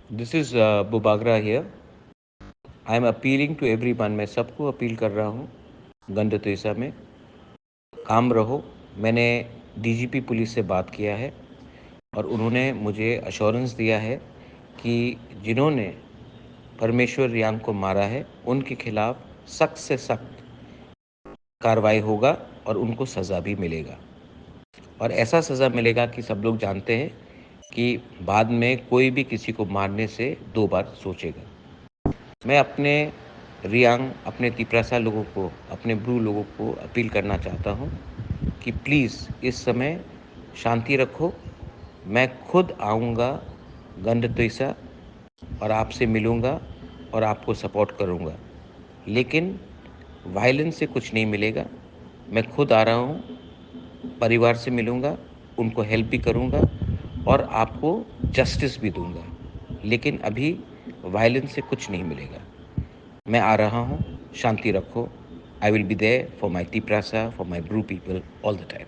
This is Bubagra here. I am appealing to everyone, मैं सबको appeal कर रहा हूँ गंड तेसा में काम रहो। मैंने डीजीपी पुलिस से बात किया है और उन्होंने मुझे अश्योरेंस दिया है कि जिन्होंने परमेश्वर रियांग को मारा है उनके खिलाफ सख्त से सख्त कार्रवाई होगा और उनको सज़ा भी मिलेगा। और ऐसा सज़ा मिलेगा कि सब लोग जानते हैं कि बाद में कोई भी किसी को मारने से 2 बार सोचेगा। मैं अपने रियांग, अपने तिपरासा लोगों को, अपने ब्रू लोगों को अपील करना चाहता हूँ कि प्लीज़ इस समय शांति रखो। मैं खुद आऊँगा गंडतोइसा और आपसे मिलूँगा और आपको सपोर्ट करूँगा, लेकिन वायलेंस से कुछ नहीं मिलेगा। मैं खुद आ रहा हूँ, परिवार से मिलूँगा, उनको हेल्प भी करूँगा और आपको जस्टिस भी दूँगा, लेकिन अभी वायलेंस से कुछ नहीं मिलेगा। मैं आ रहा हूँ, शांति रखो। I will be there for my Tiprasa, for my Bru people all the time.